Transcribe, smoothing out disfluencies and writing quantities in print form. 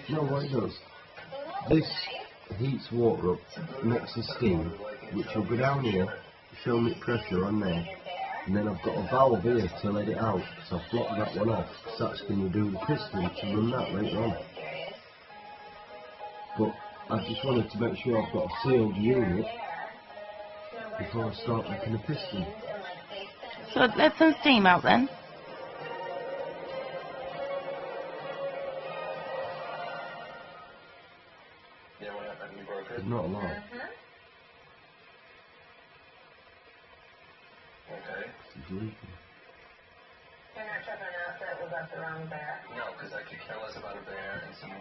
No, what it does, this heats water up, makes a steam, which will go down here, show me pressure on there, and then I've got a valve here to let it out, so I've blocked that one off, so that's going to do the piston to run that later on. But I just wanted to make sure I've got a sealed unit before I start making a piston. So let some steam out then. It's not a lot. Okay. It's leaking. You're not tripping out that we got the wrong bear? No, because I could care less about a bear and some